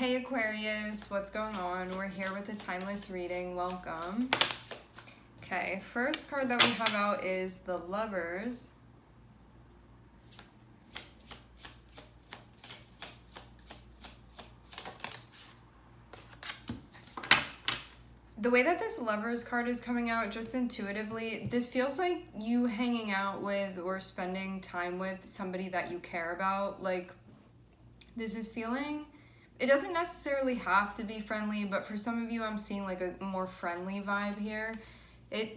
Hey Aquarius, what's going on? We're here with a timeless reading. Welcome. Okay, first card that we have out is the Lovers. The way that this Lovers card is coming out, just intuitively, this feels like you hanging out with or spending time with somebody that you care about. Like, this is feeling... It doesn't necessarily have to be friendly, but for some of you, I'm seeing like a more friendly vibe here. It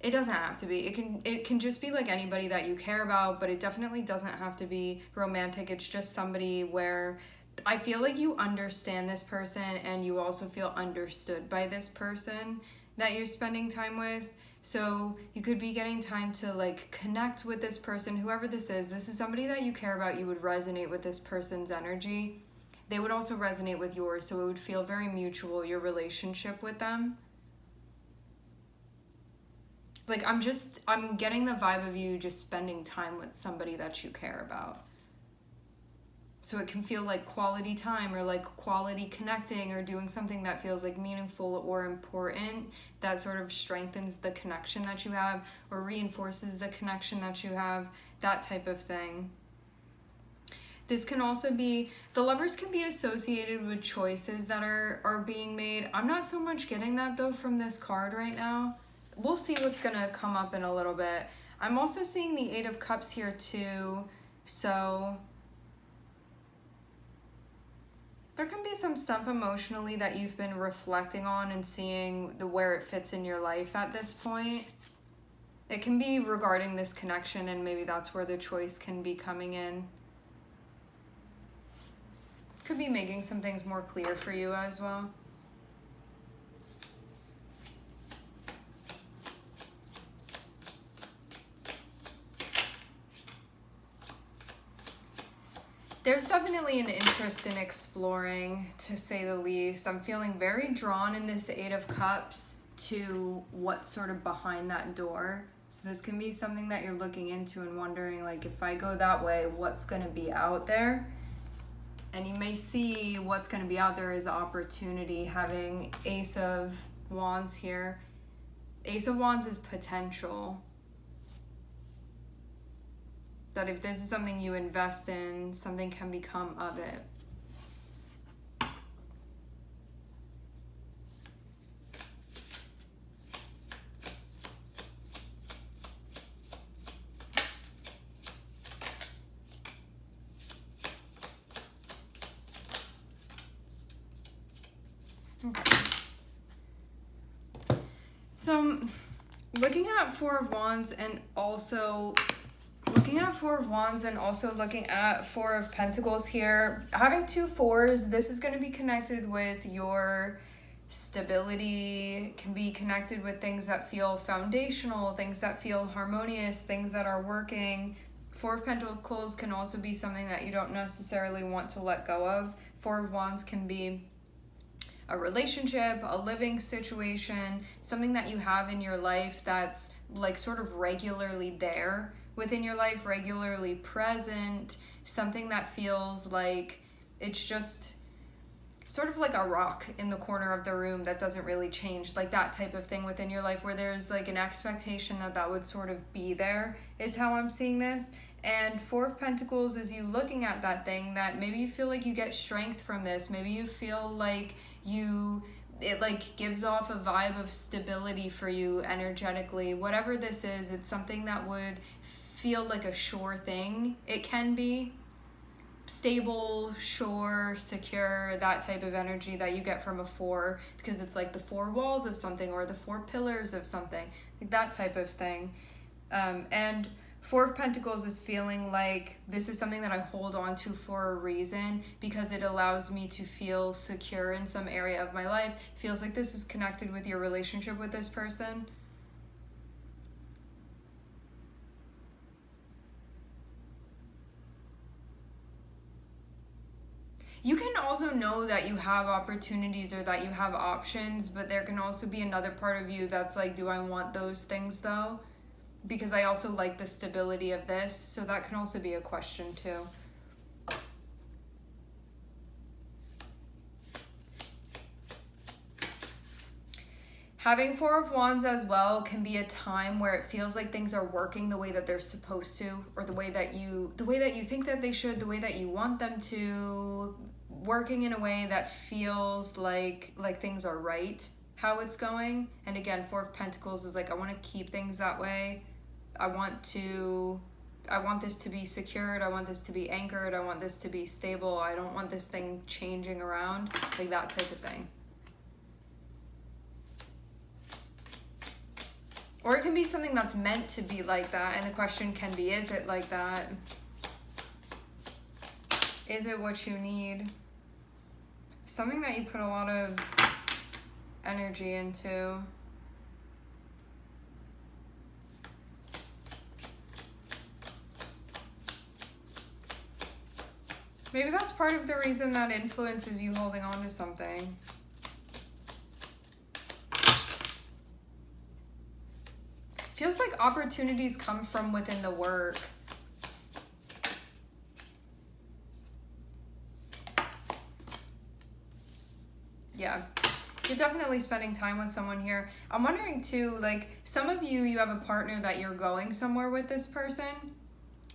doesn't have to be. It can just be like anybody that you care about, but it definitely doesn't have to be romantic. It's just somebody where I feel like you understand this person and you also feel understood by this person that you're spending time with. So you could be getting time to like connect with this person, whoever this is. This is somebody that you care about. You would resonate with this person's energy. They would also resonate with yours, so it would feel very mutual, your relationship with them. Like, I'm getting the vibe of you just spending time with somebody that you care about. So it can feel like quality time or like quality connecting or doing something that feels like meaningful or important that sort of strengthens the connection that you have or reinforces the connection that you have, that type of thing. This can also be, the Lovers can be associated with choices that are being made. I'm not so much getting that though from this card right now. We'll see what's gonna come up in a little bit. I'm also seeing the Eight of Cups here too. So there can be some stuff emotionally that you've been reflecting on and seeing where it fits in your life at this point. It can be regarding this connection, and maybe that's where the choice can be coming in. Could be making some things more clear for you as well. There's definitely an interest in exploring, to say the least. I'm feeling very drawn in this Eight of Cups to what's sort of behind that door. So this can be something that you're looking into and wondering, like, if I go that way, what's going to be out there? And you may see what's going to be out there as opportunity, having Ace of Wands here. Ace of Wands is potential. That if this is something you invest in, something can become of it. Okay. So I'm looking at Four of Wands and also looking at Four of Pentacles here. Having two fours, this is going to be connected with your stability, can be connected with things that feel foundational, things that feel harmonious, things that are working. Four of Pentacles can also be something that you don't necessarily want to let go of. Four of Wands can be a relationship, a living situation, something that you have in your life that's like sort of regularly there within your life, regularly present, something that feels like it's just sort of like a rock in the corner of the room that doesn't really change, like that type of thing within your life where there's like an expectation that would sort of be there, is how I'm seeing this. And Four of Pentacles is you looking at that thing that maybe you feel like you get strength from this, maybe you feel like it like gives off a vibe of stability for you energetically. Whatever this is, it's something that would feel like a sure thing. It can be stable, sure, secure, that type of energy that you get from a four, because it's like the four walls of something or the four pillars of something, like that type of thing. And Four of Pentacles is feeling like this is something that I hold on to for a reason, because it allows me to feel secure in some area of my life. It feels like this is connected with your relationship with this person. You can also know that you have opportunities or that you have options, but there can also be another part of you that's like, do I want those things though? Because I also like the stability of this, so that can also be a question too. Having Four of Wands as well can be a time where it feels like things are working the way that they're supposed to, or the way that you think that they should, the way that you want them to, working in a way that feels like things are right, how it's going. And again, Four of Pentacles is like, I want to keep things that way. I want this to be secured. I want this to be anchored. I want this to be stable. I don't want this thing changing around, like that type of thing. Or it can be something that's meant to be like that, and the question can be, is it like that? Is it what you need? Something that you put a lot of energy into. Maybe that's part of the reason that influences you holding on to something. Feels like opportunities come from within the work. Yeah, you're definitely spending time with someone here. I'm wondering too, like, some of you have a partner that you're going somewhere with this person.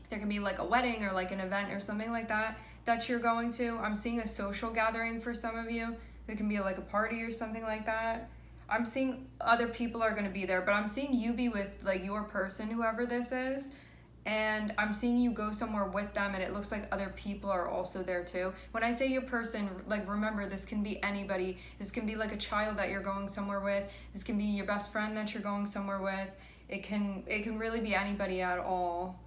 There can be like a wedding or like an event or something like that you're going to. I'm seeing a social gathering for some of you. There can be like a party or something like that. I'm seeing other people are going to be there, but I'm seeing you be with like your person, whoever this is, and I'm seeing you go somewhere with them, and it looks like other people are also there too. When I say your person, like, remember, this can be anybody. This can be like a child that you're going somewhere with. This can be your best friend that you're going somewhere with. It can really be anybody at all.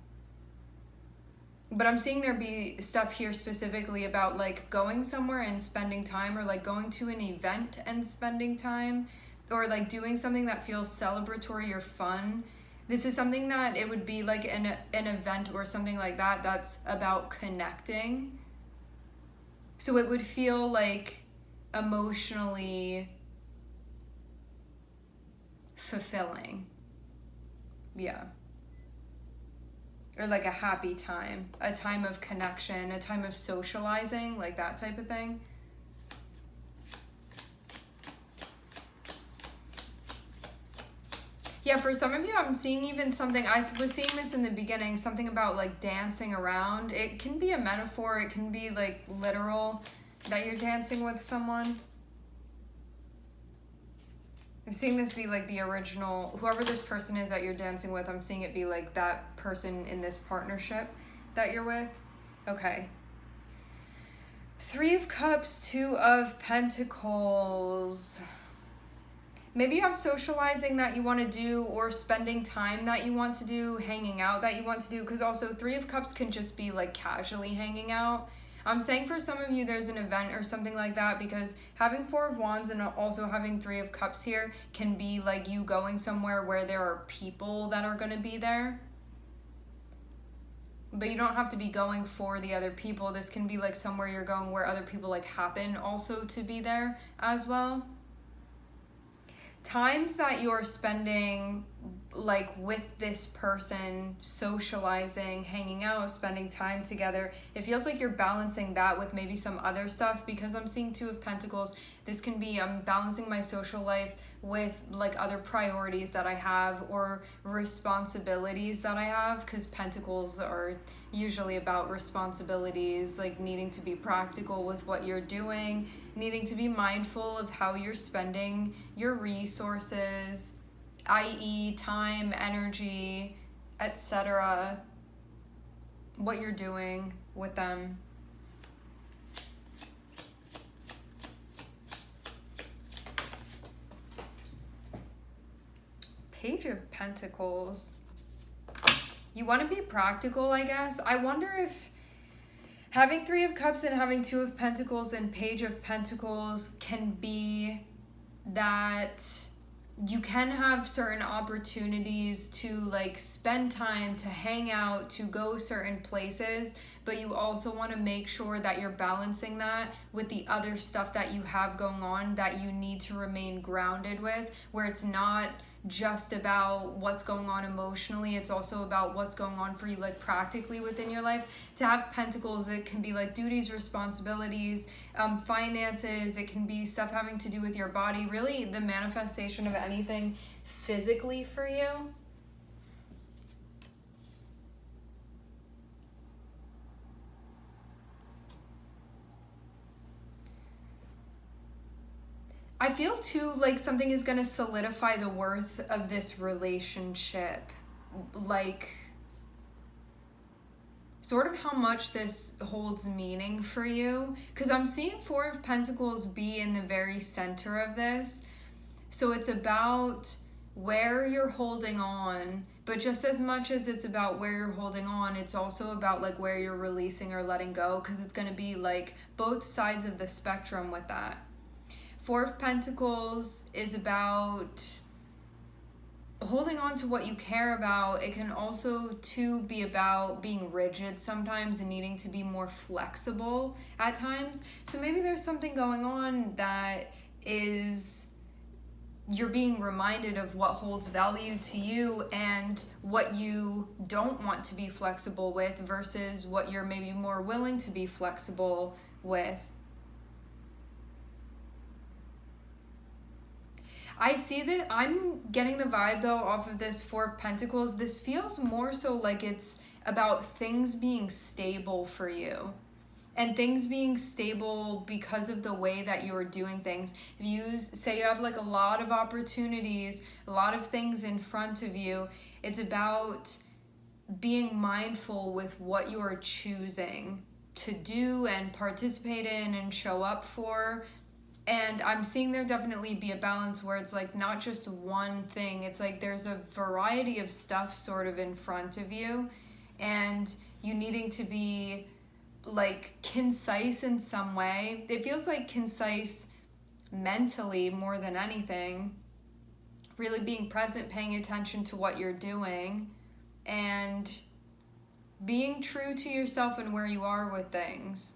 But I'm seeing there be stuff here specifically about like going somewhere and spending time, or like going to an event and spending time, or like doing something that feels celebratory or fun. This is something that it would be like an event or something like that that's about connecting. So it would feel like emotionally fulfilling. Yeah. Or like a happy time, a time of connection, a time of socializing, like that type of thing. Yeah, for some of you, I'm seeing even something, I was seeing this in the beginning, something about like dancing around. It can be a metaphor, it can be like literal, that you're dancing with someone. I'm seeing this be like the original, whoever this person is that you're dancing with, I'm seeing it be like that person in this partnership that you're with. Okay. Three of Cups, Two of Pentacles. Maybe you have socializing that you want to do, or spending time that you want to do, hanging out that you want to do, because also Three of Cups can just be like casually hanging out. I'm saying for some of you there's an event or something like that, because having Four of Wands and also having Three of Cups here can be like you going somewhere where there are people that are going to be there. But you don't have to be going for the other people. This can be like somewhere you're going where other people like happen also to be there as well. Times that you're spending like with this person, socializing, hanging out, spending time together, it feels like you're balancing that with maybe some other stuff, because I'm seeing Two of Pentacles. This can be I'm balancing my social life with like other priorities that I have, or responsibilities that I have, because Pentacles are usually about responsibilities, like needing to be practical with what you're doing, needing to be mindful of how you're spending your resources, i.e. time, energy, etc., what you're doing with them. Page of Pentacles. You want to be practical, I guess. I wonder if having Three of Cups and having Two of Pentacles and Page of Pentacles can be that you can have certain opportunities to like spend time, to hang out, to go certain places, but you also want to make sure that you're balancing that with the other stuff that you have going on that you need to remain grounded with, where it's not just about what's going on emotionally, it's also about what's going on for you like practically within your life. To have pentacles, it can be like duties, responsibilities, finances. It can be stuff having to do with your body, really the manifestation of anything physically for you. I feel too like something is going to solidify the worth of this relationship. Like, sort of how much this holds meaning for you. Because I'm seeing Four of Pentacles be in the very center of this. So it's about where you're holding on, but just as much as it's about where you're holding on, it's also about like where you're releasing or letting go, because it's going to be like both sides of the spectrum with that. Four of Pentacles is about holding on to what you care about. It can also too be about being rigid sometimes and needing to be more flexible at times. So maybe there's something going on that is you're being reminded of what holds value to you and what you don't want to be flexible with versus what you're maybe more willing to be flexible with. I see that I'm getting the vibe though off of this Four of Pentacles. This feels more so like it's about things being stable for you. And things being stable because of the way that you're doing things. If you say you have like a lot of opportunities, a lot of things in front of you, it's about being mindful with what you're choosing to do and participate in and show up for. And I'm seeing there definitely be a balance where it's like not just one thing. It's like there's a variety of stuff sort of in front of you, and you needing to be like concise in some way. It feels like concise mentally more than anything. Really being present, paying attention to what you're doing, and being true to yourself and where you are with things.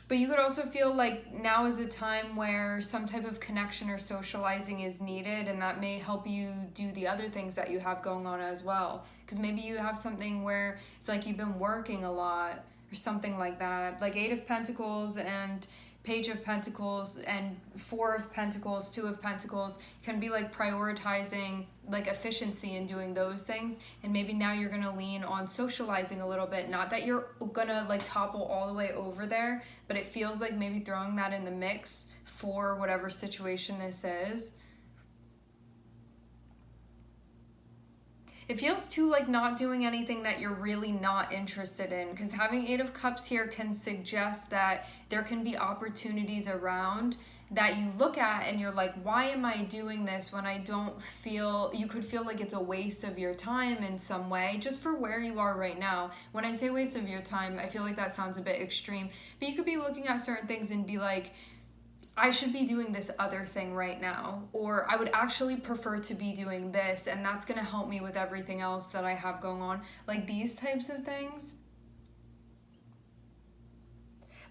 But you could also feel like now is a time where some type of connection or socializing is needed, and that may help you do the other things that you have going on as well. Because maybe you have something where it's like you've been working a lot or something like that. Like Eight of Pentacles and Page of Pentacles and Four of Pentacles, Two of Pentacles can be like prioritizing like efficiency in doing those things, and maybe now you're gonna lean on socializing a little bit. Not that you're gonna like topple all the way over there, but it feels like maybe throwing that in the mix for whatever situation this is. It feels too like not doing anything that you're really not interested in, because having Eight of Cups here can suggest that there can be opportunities around that you look at and you're like, why am I doing this when I don't feel, you could feel like it's a waste of your time in some way, just for where you are right now. When I say waste of your time, I feel like that sounds a bit extreme, but you could be looking at certain things and be like, I should be doing this other thing right now, or I would actually prefer to be doing this, and that's going to help me with everything else that I have going on. Like these types of things.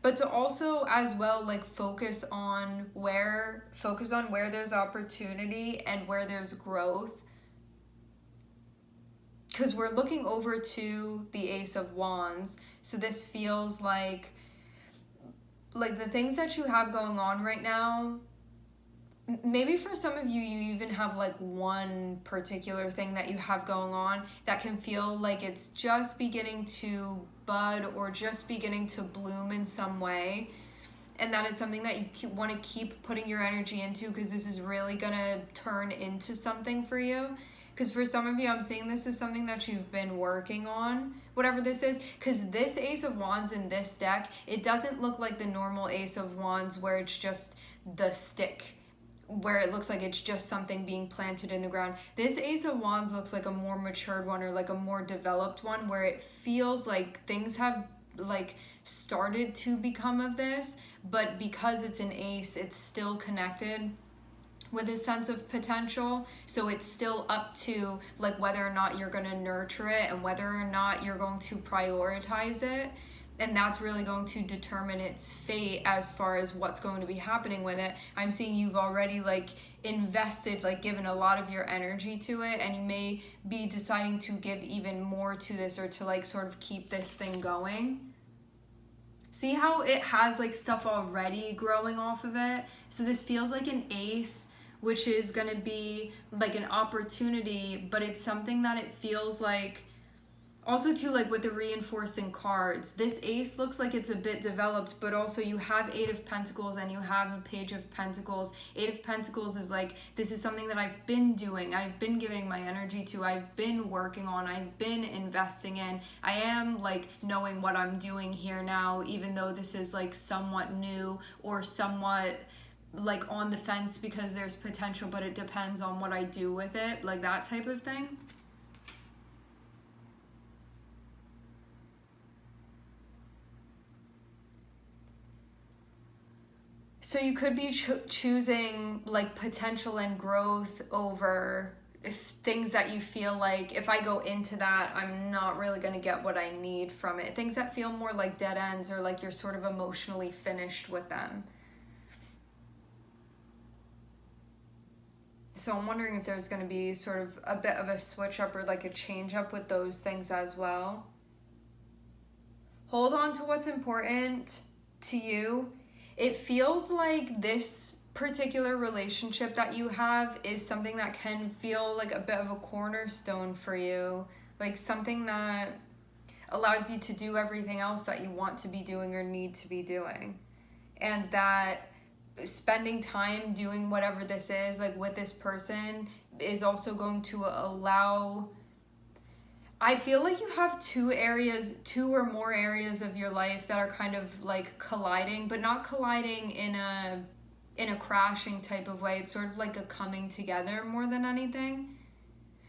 But to also as well like focus on where there's opportunity and where there's growth. Because we're looking over to the Ace of Wands. So this feels like the things that you have going on right now, maybe for some of you, you even have like one particular thing that you have going on that can feel like it's just beginning to bud or just beginning to bloom in some way. And that is something that you want to keep putting your energy into, because this is really going to turn into something for you. Because for some of you, I'm seeing this is something that you've been working on, whatever this is. Because this Ace of Wands in this deck, it doesn't look like the normal Ace of Wands where it's just the stick, where it looks like it's just something being planted in the ground. This Ace of Wands looks like a more matured one, or like a more developed one, where it feels like things have like started to become of this, but because it's an ace, it's still connected with a sense of potential. So it's still up to like whether or not you're going to nurture it and whether or not you're going to prioritize it. And that's really going to determine its fate as far as what's going to be happening with it. I'm seeing you've already like invested, like given a lot of your energy to it, and you may be deciding to give even more to this, or to like sort of keep this thing going. See how it has like stuff already growing off of it? So this feels like an ace, which is going to be like an opportunity, but it's something that it feels like also too, like with the reinforcing cards, this ace looks like it's a bit developed, but also you have 8 of Pentacles and you have a Page of Pentacles. 8 of Pentacles is like, this is something that I've been doing, I've been giving my energy to, I've been working on, I've been investing in. I am like knowing what I'm doing here now, even though this is like somewhat new or somewhat like on the fence because there's potential, but it depends on what I do with it, like that type of thing. So you could be choosing like potential and growth over things that you feel like, if I go into that, I'm not really going to get what I need from it. Things that feel more like dead ends, or like you're sort of emotionally finished with them. So I'm wondering if there's going to be sort of a bit of a switch up or like a change up with those things as well. Hold on to what's important to you. It feels like this particular relationship that you have is something that can feel like a bit of a cornerstone for you, like something that allows you to do everything else that you want to be doing or need to be doing. And that spending time doing whatever this is, like with this person, is also going to allow... I feel like you have two or more areas of your life that are kind of like colliding, but not colliding in a crashing type of way. It's sort of like a coming together more than anything.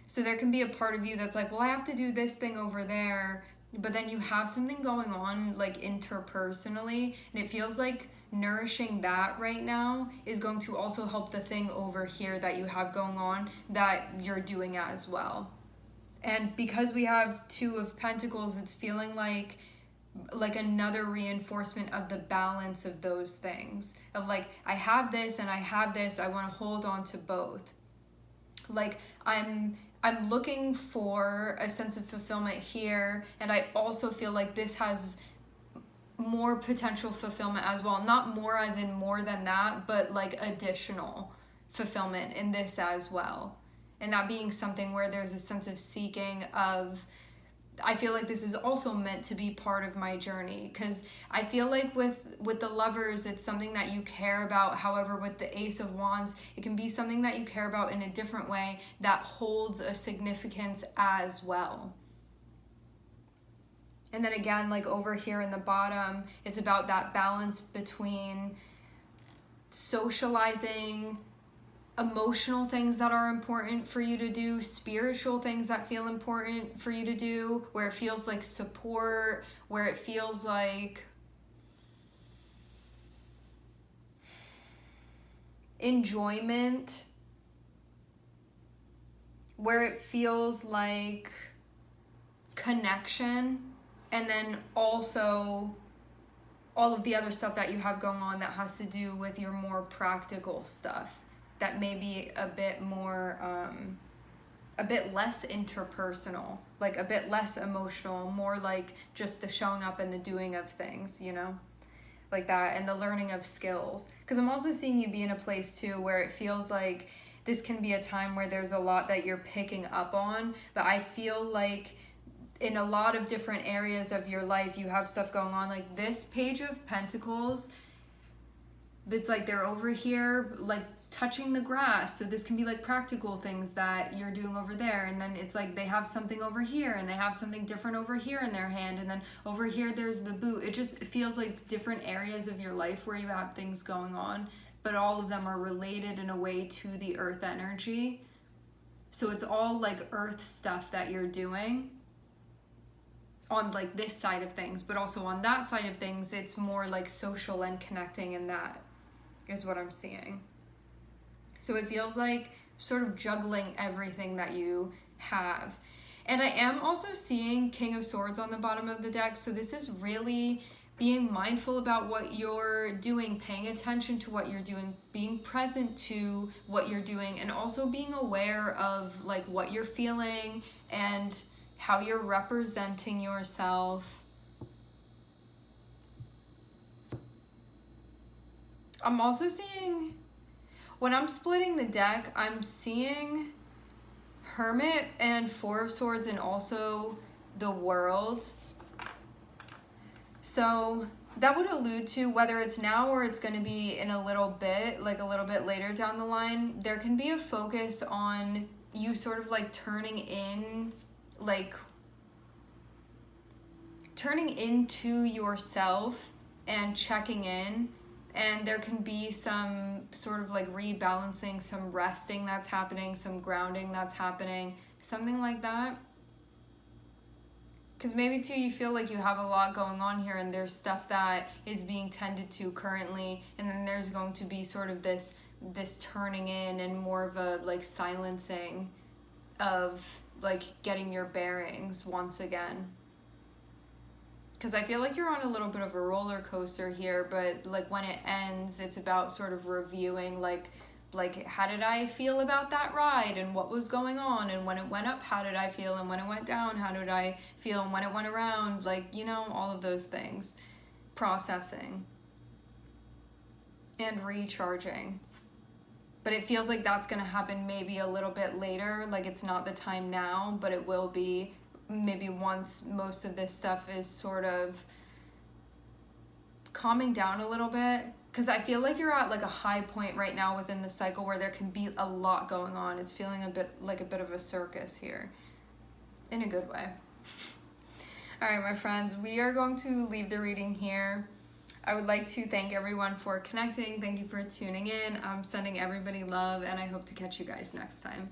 So there can be a part of you that's like, well, I have to do this thing over there, but then you have something going on like interpersonally, and it feels like nourishing that right now is going to also help the thing over here that you have going on that you're doing as well. And because we have 2 of Pentacles, it's feeling like another reinforcement of the balance of those things. Of like, I have this and I have this, I want to hold on to both. Like, I'm looking for a sense of fulfillment here, and I also feel like this has more potential fulfillment as well. Not more as in more than that, but like additional fulfillment in this as well. And not being something where there's a sense of seeking of, I feel like this is also meant to be part of my journey. Because I feel like with the Lovers, it's something that you care about. However, with the Ace of Wands, it can be something that you care about in a different way that holds a significance as well. And then again, like over here in the bottom, it's about that balance between socializing, emotional things that are important for you to do, spiritual things that feel important for you to do, where it feels like support, where it feels like enjoyment, where it feels like connection, and then also all of the other stuff that you have going on that has to do with your more practical stuff. That may be a bit more, a bit less interpersonal, like a bit less emotional, more like just the showing up and the doing of things, you know, like that, and the learning of skills. Because I'm also seeing you be in a place too where it feels like this can be a time where there's a lot that you're picking up on, but I feel like in a lot of different areas of your life, you have stuff going on. Like this Page of Pentacles, it's like they're over here, like touching the grass. So this can be like practical things that you're doing over there, and then it's like they have something over here and they have something different over here in their hand, and then over here there's the boot. It just feels like different areas of your life where you have things going on, but all of them are related in a way to the earth energy. So it's all like earth stuff that you're doing on like this side of things, but also on that side of things it's more like social and connecting, and that is what I'm seeing. So it feels like sort of juggling everything that you have. And I am also seeing King of Swords on the bottom of the deck, so this is really being mindful about what you're doing, paying attention to what you're doing, being present to what you're doing, and also being aware of like what you're feeling and how you're representing yourself. I'm also seeing, when I'm splitting the deck, I'm seeing Hermit and Four of Swords and also the World. So that would allude to, whether it's now or it's going to be in a little bit, like a little bit later down the line, there can be a focus on you sort of like turning into yourself and checking in. And there can be some sort of like rebalancing, some resting that's happening, some grounding that's happening, something like that. Because maybe too, you feel like you have a lot going on here and there's stuff that is being tended to currently, and then there's going to be sort of this turning in and more of a like silencing of like getting your bearings once again. Because I feel like you're on a little bit of a roller coaster here, but like when it ends, it's about sort of reviewing like how did I feel about that ride and what was going on, and when it went up, how did I feel, and when it went down, how did I feel, and when it went around, like, you know, all of those things. Processing and recharging. But it feels like that's gonna happen maybe a little bit later, like it's not the time now, but it will be maybe once most of this stuff is sort of calming down a little bit. Because I feel like you're at like a high point right now within the cycle where there can be a lot going on. It's feeling a bit like a bit of a circus here, in a good way. All right, my friends, we are going to leave the reading here. I would like to thank everyone for connecting. Thank you for tuning in. I'm sending everybody love, and I hope to catch you guys next time.